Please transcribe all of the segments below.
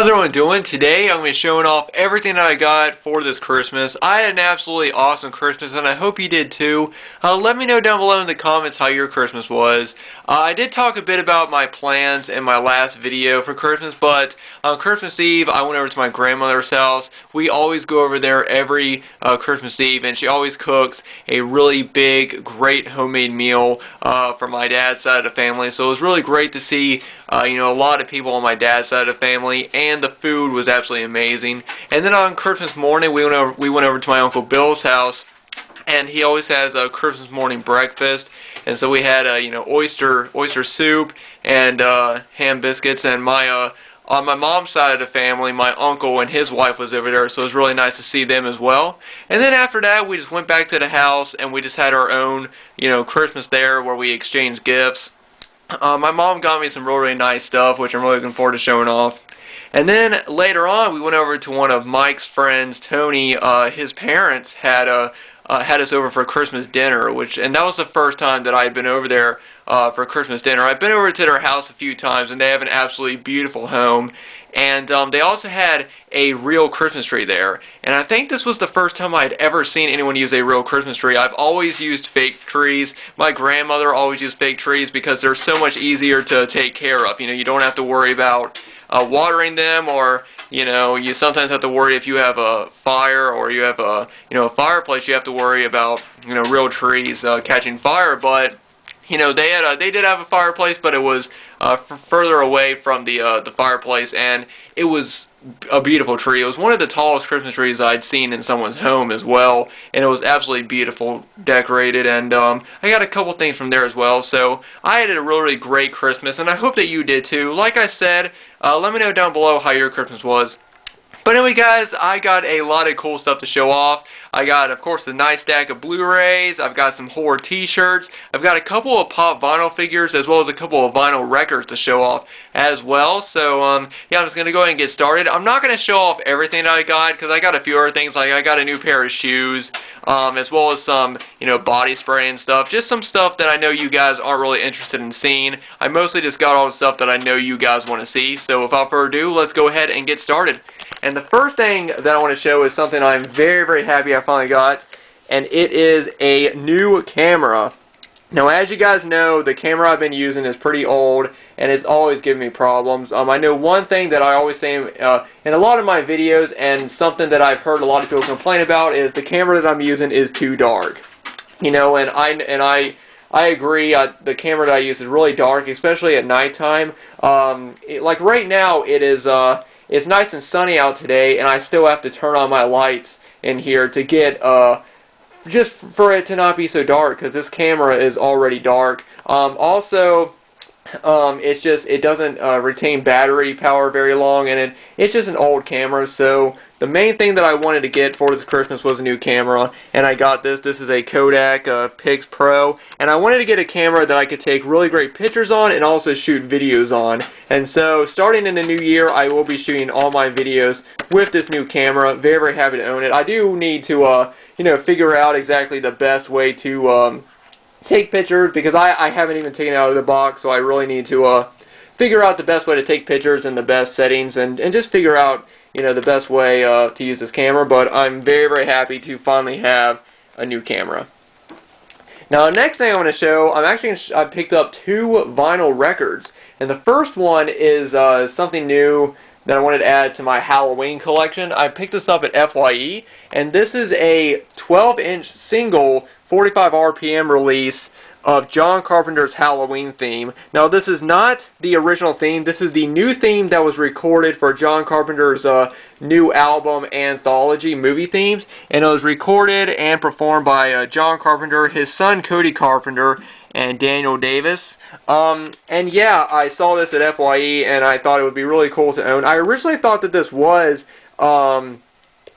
How's everyone doing? Today I'm going to be showing off everything that I got for this Christmas. I had an absolutely awesome Christmas and I hope you did too. Let me know down below in the comments how your Christmas was. I did talk a bit about my plans in my last video for Christmas, but on Christmas Eve I went over to my grandmother's house. We always go over there every Christmas Eve, and she always cooks a really big, great homemade meal for my dad's side of the family. So it was really great to see a lot of people on my dad's side of the family, and the food was absolutely amazing. And then on Christmas morning, we went over to my Uncle Bill's house, and he always has a Christmas morning breakfast. And so we had oyster soup and ham biscuits. And on my mom's side of the family, my uncle and his wife was over there, so it was really nice to see them as well. And then after that, we just went back to the house and we just had our own Christmas there where we exchanged gifts. My mom got me some really nice stuff, which I'm really looking forward to showing off. And then later on, we went over to one of Mike's friends, Tony. His parents had us over for Christmas dinner, and that was the first time that I had been over there for Christmas dinner. I've been over to their house a few times, and they have an absolutely beautiful home. And they also had a real Christmas tree there. And I think this was the first time I had ever seen anyone use a real Christmas tree. I've always used fake trees. My grandmother always used fake trees because they're so much easier to take care of. You don't have to worry about watering them, or you sometimes have to worry if you have a fire or you have a fireplace. You have to worry about real trees catching fire. But they did have a fireplace, but it was further away from the fireplace, and it was a beautiful tree. It was one of the tallest Christmas trees I'd seen in someone's home as well, and it was absolutely beautiful, decorated, and I got a couple things from there as well. So I had a really great Christmas, and I hope that you did too. Like I said, let me know down below how your Christmas was. But anyway, guys, I got a lot of cool stuff to show off. I got, of course, a nice stack of Blu-rays. I've got some horror T-shirts. I've got a couple of pop vinyl figures, as well as a couple of vinyl records to show off as well. So, yeah, I'm just going to go ahead and get started. I'm not going to show off everything I got, because I got a few other things. Like, I got a new pair of shoes, as well as some, body spray and stuff. Just some stuff that I know you guys aren't really interested in seeing. I mostly just got all the stuff that I know you guys want to see. So, without further ado, let's go ahead and get started. And the first thing that I want to show is something I'm very, very happy I finally got, and it is a new camera. Now, as you guys know, the camera I've been using is pretty old, and it's always giving me problems. I know one thing that I always say in a lot of my videos, and something that I've heard a lot of people complain about, is the camera that I'm using is too dark. And I agree. The camera that I use is really dark, especially at nighttime. Like right now, it is. It's nice and sunny out today, and I still have to turn on my lights in here to get, just for it to not be so dark, because this camera is already dark. Also, it doesn't retain battery power very long, and it's just an old camera. So the main thing that I wanted to get for this Christmas was a new camera, and I got this. This is a Kodak Pix Pro, and I wanted to get a camera that I could take really great pictures on and also shoot videos on. And so starting in the new year, I will be shooting all my videos with this new camera. Very, very happy to own it. I do need to figure out exactly the best way to take pictures, because I haven't even taken it out of the box, so I really need to figure out the best way to take pictures and the best settings, and just figure out the best way to use this camera. But I'm very, very happy to finally have a new camera. Now, the next thing I want to show, I picked up two vinyl records, and the first one is something new that I wanted to add to my Halloween collection. I picked this up at FYE, and this is a 12-inch single 45 RPM release of John Carpenter's Halloween theme. Now, this is not the original theme. This is the new theme that was recorded for John Carpenter's new album anthology movie themes, and it was recorded and performed by John Carpenter, his son Cody Carpenter, and Daniel Davis. And yeah, I saw this at FYE, and I thought it would be really cool to own. I originally thought that this was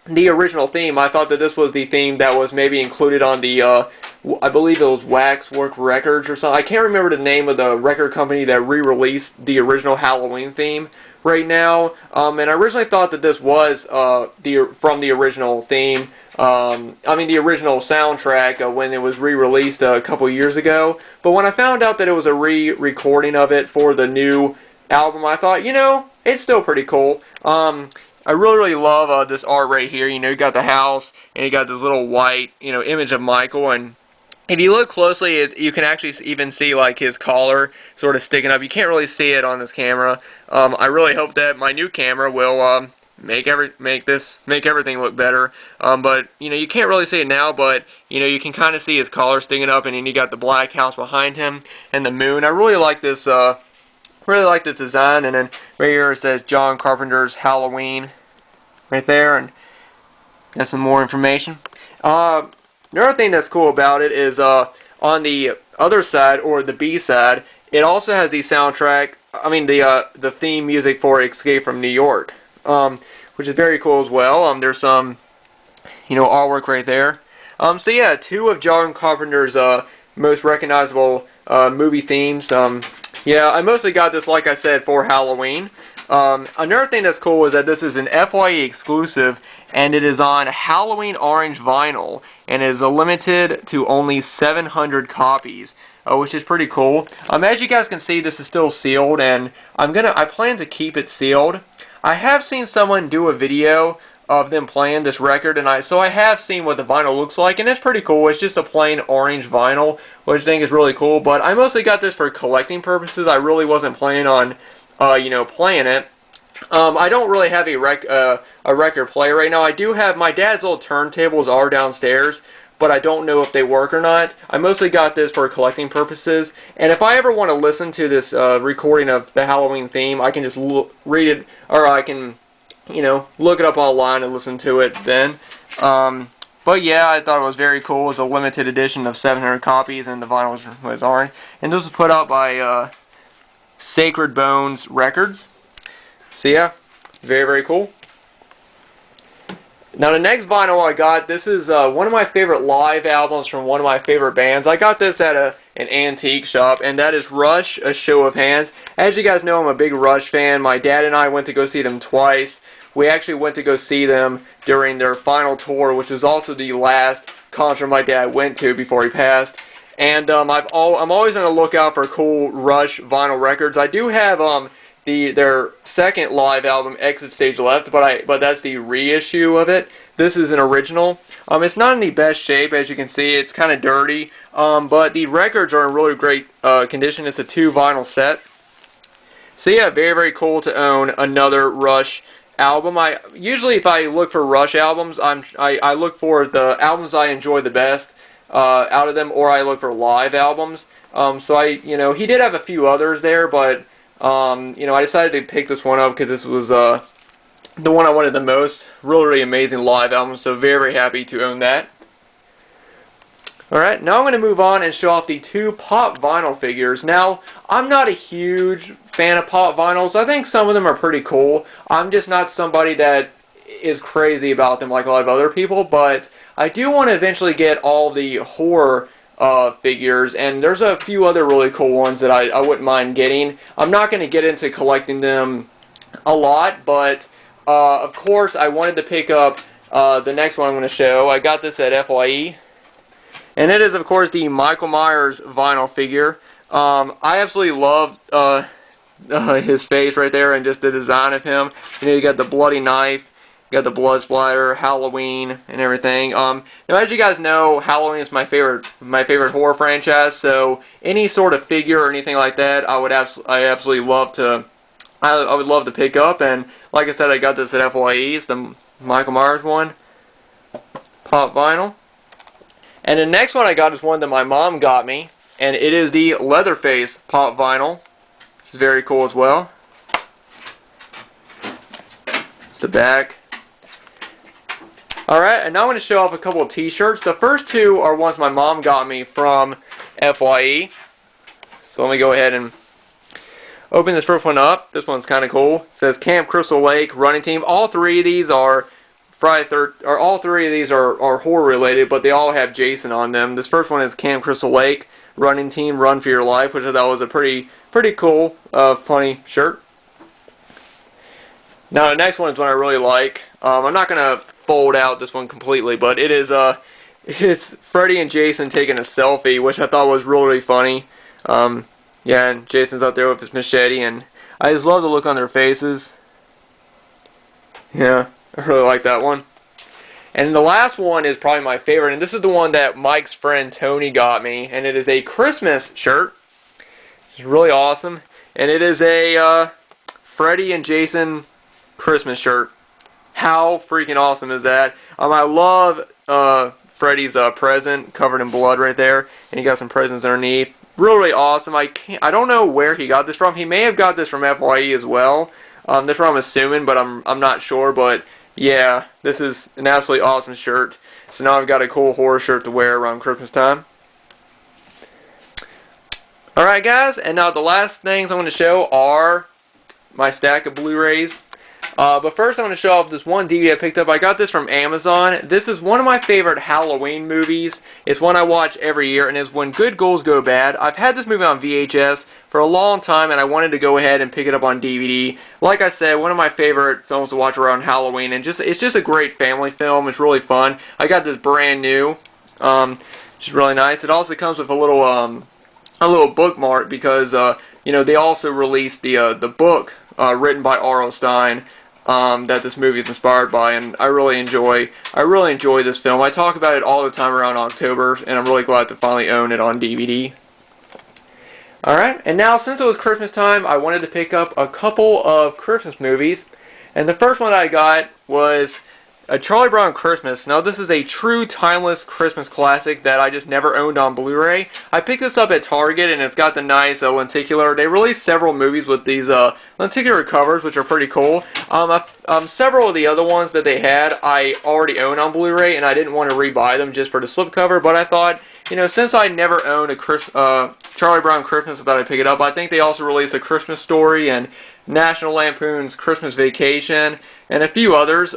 the original theme. I thought that this was the theme that was maybe included on the, I believe it was Waxwork Records or something. I can't remember the name of the record company that re-released the original Halloween theme right now. And I originally thought that this was from the original theme. The original soundtrack when it was re-released a couple years ago. But when I found out that it was a re-recording of it for the new album, I thought, it's still pretty cool. I really love this art right here. You got the house, and you got this little white, image of Michael, and if you look closely, you can actually even see like his collar sort of sticking up. You can't really see it on this camera. I really hope that my new camera will make everything look better. But you can't really see it now, but you can kind of see his collar sticking up, and then you got the black house behind him and the moon. I really like this. Really like this design, and then right here it says John Carpenter's Halloween right there, and got some more information. Another thing that's cool about it is on the other side, or the B side, it also has the soundtrack. I mean the theme music for Escape from New York, which is very cool as well. There's some artwork right there. So yeah, two of John Carpenter's most recognizable movie themes. Yeah, I mostly got this, like I said, for Halloween. Another thing that's cool is that this is an FYE exclusive, and it is on Halloween orange vinyl, and it is limited to only 700 copies, which is pretty cool. As you guys can see, this is still sealed, and I plan to keep it sealed. I have seen someone do a video of them playing this record, and so I have seen what the vinyl looks like, and it's pretty cool. It's just a plain orange vinyl, which I think is really cool, but I mostly got this for collecting purposes. I really wasn't planning on playing it. I don't really have a record player right now. I do have my dad's old turntables are downstairs, but I don't know if they work or not. I mostly got this for collecting purposes, and if I ever want to listen to this recording of the Halloween theme, I can just read it, or I can look it up online and listen to it then. But yeah, I thought it was very cool. It was a limited edition of 700 copies, and the vinyl was orange. And this was put out by Sacred Bones Records. So yeah, very cool. Now the next vinyl I got, this is one of my favorite live albums from one of my favorite bands. I got this at an antique shop, and that is Rush, A Show of Hands. As you guys know, I'm a big Rush fan. My dad and I went to go see them twice. We actually went to go see them during their final tour, which was also the last concert my dad went to before he passed. And I'm always on the lookout for cool Rush vinyl records. I do have their second live album, Exit Stage Left, but that's the reissue of it. This is an original. It's not in the best shape, as you can see. It's kind of dirty, but the records are in really great condition. It's a 2 vinyl set. So yeah, very cool to own another Rush album. Usually if I look for Rush albums, I look for the albums I enjoy the best out of them, or I look for live albums. So he did have a few others there, but I decided to pick this one up because this was the one I wanted the most. Really amazing live album, so very happy to own that. Alright, now I'm going to move on and show off the 2 pop vinyl figures. Now, I'm not a huge fan of pop vinyls. I think some of them are pretty cool. I'm just not somebody that is crazy about them like a lot of other people, but I do want to eventually get all the horror figures, and there's a few other really cool ones that I wouldn't mind getting. I'm not going to get into collecting them a lot, but of course I wanted to pick up the next one I'm going to show. I got this at FYE. And it is, of course, the Michael Myers vinyl figure. I absolutely love his face right there and just the design of him. You got the bloody knife, you got the blood splatter, Halloween, and everything. Now, as you guys know, Halloween is my favorite horror franchise. So any sort of figure or anything like that, I would absolutely love to. I would love to pick up. And like I said, I got this at FYE. It's the Michael Myers one, pop vinyl. And the next one I got is one that my mom got me, and it is the Leatherface pop vinyl, which is very cool as well. It's the back. Alright, and now I'm going to show off a couple of t-shirts. The first 2 are ones my mom got me from FYE. So let me go ahead and open this first one up. This one's kind of cool. It says Camp Crystal Lake Running Team. All 3 of these are all 3 of these are horror related, but they all have Jason on them. This first one is Camp Crystal Lake Running Team, Run for Your Life, which I thought was a pretty cool, funny shirt. Now the next one is one I really like. I'm not gonna fold out this one completely, but it is it's Freddy and Jason taking a selfie, which I thought was really funny. Yeah, and Jason's out there with his machete, and I just love the look on their faces. Yeah, I really like that one. And the last one is probably my favorite, and this is the one that Mike's friend Tony got me, and it is a Christmas shirt. It's really awesome, and it is a Freddy and Jason Christmas shirt. How freaking awesome is that? I love Freddy's present covered in blood right there, and he got some presents underneath. Really awesome. I don't know where he got this from. He may have got this from FYE as well. That's what I'm assuming, but I'm not sure. But yeah, this is an absolutely awesome shirt. So now I've got a cool horror shirt to wear around Christmas time. Alright guys, and now the last things I want to show are my stack of Blu-rays. But first I want to show off this one DVD I picked up. I got this from Amazon. This is one of my favorite Halloween movies. It's one I watch every year, and it's When Good Ghouls Go Bad. I've had this movie on VHS for a long time, and I wanted to go ahead and pick it up on DVD. Like I said, one of my favorite films to watch around Halloween, and it's just a great family film. It's really fun. I got this brand new, which is really nice. It also comes with a little bookmark because you know, they also released the book written by R.L. Stine that this movie is inspired by, and I really enjoy this film. I talk about it all the time around October, and I'm really glad to finally own it on DVD. Alright, and now since it was Christmas time, I wanted to pick up a couple of Christmas movies, and the first one that I got was A Charlie Brown Christmas. Now this is a true timeless Christmas classic that I just never owned on Blu-ray. I picked this up at Target, and it's got the nice lenticular. They released several movies with these lenticular covers, which are pretty cool. Several of the other ones that they had I already own on Blu-ray, and I didn't want to rebuy them just for the slipcover, but I thought, you know, since I never owned a Charlie Brown Christmas, I thought I'd pick it up. I think they also released A Christmas Story and National Lampoon's Christmas Vacation and a few others.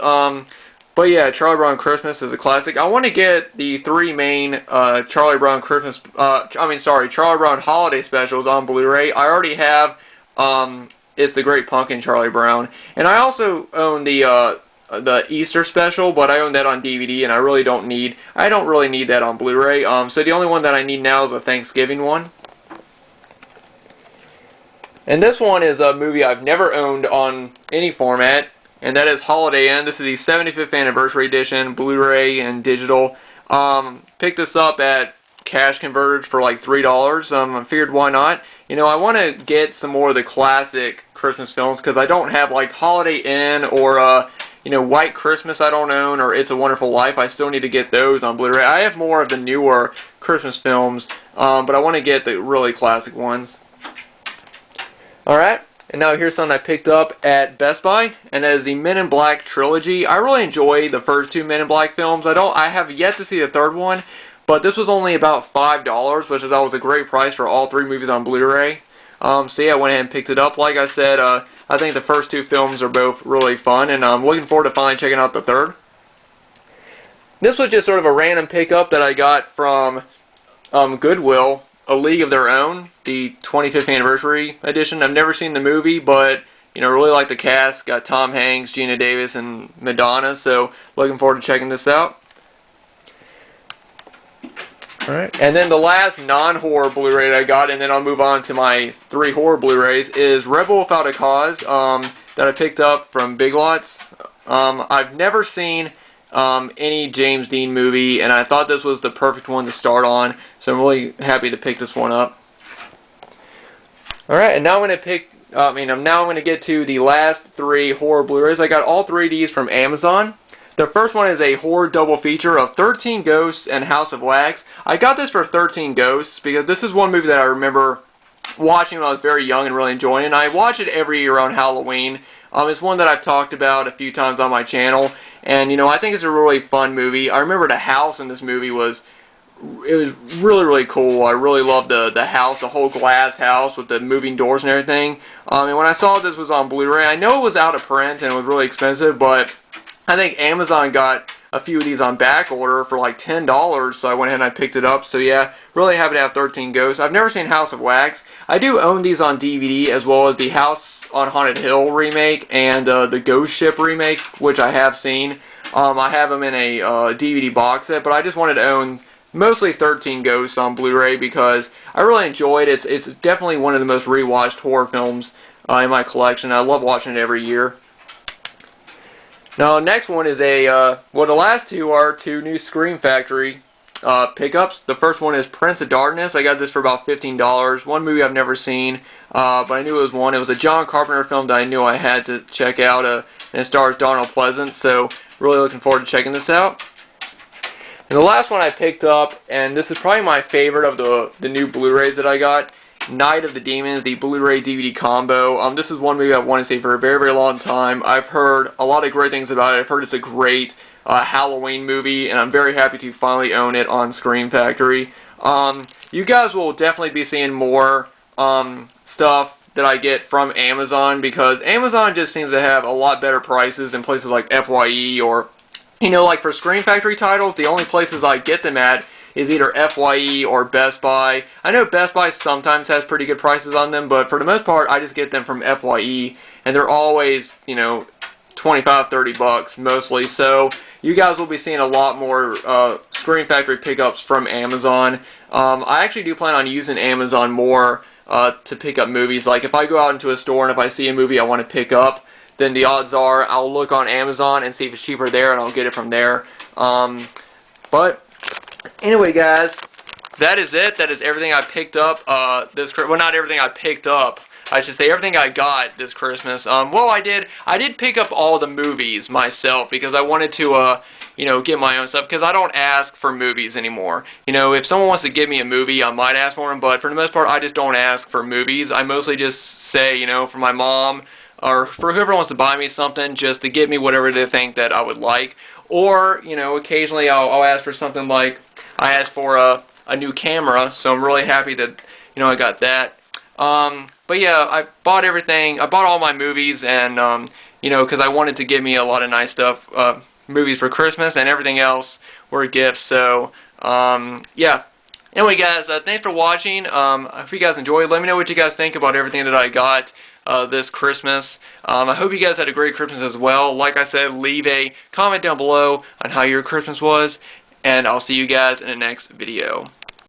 But yeah, Charlie Brown Christmas is a classic. I want to get the three main Charlie Brown Charlie Brown holiday specials on Blu-ray. I already have It's the Great Pumpkin Charlie Brown, and I also own the Easter special, but I own that on DVD, and I don't really need that on Blu-ray. So the only one that I need now is a Thanksgiving one. And this one is a movie I've never owned on any format, and that is Holiday Inn. This is the 75th anniversary edition, Blu-ray and digital. Picked this up at Cash Converters for like $3. I figured why not. You know, I want to get some more of the classic Christmas films because I don't have like Holiday Inn or you know, White Christmas I don't own, or It's a Wonderful Life. I still need to get those on Blu-ray. I have more of the newer Christmas films, but I want to get the really classic ones. Alright, and now here's something I picked up at Best Buy, and that is the Men in Black trilogy. I really enjoy the first two Men in Black films. I have yet to see the third one, but this was only about $5, which I thought was a great price for all three movies on Blu-ray. So yeah, I went ahead and picked it up. Like I said, I think the first two films are both really fun, and I'm looking forward to finally checking out the third. This was just sort of a random pickup that I got from Goodwill, A League of Their Own, the 25th anniversary edition. I've never seen the movie, but you know, really like the cast. Got Tom Hanks, Gina Davis, and Madonna, so looking forward to checking this out. Alright, and then the last non-horror Blu-ray that I got, and then I'll move on to my 3 horror Blu-rays, is Rebel Without a Cause, that I picked up from Big Lots. I've never seen any James Dean movie, and I thought this was the perfect one to start on, so I'm really happy to pick this one up. Alright, and now I'm going to get to the last 3 horror Blu-rays. I got all 3 of these from Amazon. The first one is a horror double feature of 13 Ghosts and House of Wax. I got this for 13 Ghosts because this is one movie that I remember watching when I was very young and really enjoying, and I watch it every year around Halloween. It's one that I've talked about a few times on my channel, and you know, I think it's a really fun movie. I remember the house in this movie was really, really cool. I really loved the house, the whole glass house with the moving doors and everything. And when I saw this was on Blu-ray, I know it was out of print and it was really expensive, but I think Amazon got a few of these on back order for like $10, so I went ahead and I picked it up. So yeah, really happy to have 13 Ghosts. I've never seen House of Wax. I do own these on DVD, as well as the House on Haunted Hill remake and the Ghost Ship remake, which I have seen. I have them in a DVD box set, but I just wanted to own mostly 13 Ghosts on Blu-ray because I really enjoyed it. It's definitely one of the most rewatched horror films in my collection. I love watching it every year. Now, next one is well, the last two are two new Scream Factory pickups. The first one is Prince of Darkness. I got this for about $15. One movie I've never seen, but I knew it was one. It was a John Carpenter film that I knew I had to check out, and it stars Donald Pleasance, so really looking forward to checking this out. And the last one I picked up, and this is probably my favorite of the new Blu-rays that I got, Night of the Demons, the Blu-ray DVD combo. This is one movie I've wanted to see for a very, very long time. I've heard a lot of great things about it. I've heard it's a great Halloween movie, and I'm very happy to finally own it on Scream Factory. You guys will definitely be seeing more stuff that I get from Amazon, because Amazon just seems to have a lot better prices than places like FYE or, you know, like for Scream Factory titles, the only places I get them at is either FYE or Best Buy. I know Best Buy sometimes has pretty good prices on them, but for the most part, I just get them from FYE, and they're always, you know, 25, 30 bucks mostly. So you guys will be seeing a lot more Scream Factory pickups from Amazon. I actually do plan on using Amazon more to pick up movies. Like if I go out into a store and if I see a movie I want to pick up, then the odds are I'll look on Amazon and see if it's cheaper there, and I'll get it from there. But anyway, guys, that is it. That is everything I picked up well, not everything I picked up. I should say everything I got this Christmas. Well, I did pick up all the movies myself because I wanted to, you know, get my own stuff, because I don't ask for movies anymore. You know, if someone wants to give me a movie, I might ask for them, but for the most part, I just don't ask for movies. I mostly just say, you know, for my mom or for whoever wants to buy me something, just to get me whatever they think that I would like. Or, you know, occasionally I'll ask for something like, I asked for a new camera, so I'm really happy that, you know, I got that. But yeah, I bought everything. I bought all my movies, and you know, because I wanted to get me a lot of nice stuff, movies for Christmas, and everything else were gifts. So yeah. Anyway, guys, thanks for watching. I hope you guys enjoyed. Let me know what you guys think about everything that I got this Christmas. I hope you guys had a great Christmas as well. Like I said, leave a comment down below on how your Christmas was, and I'll see you guys in the next video.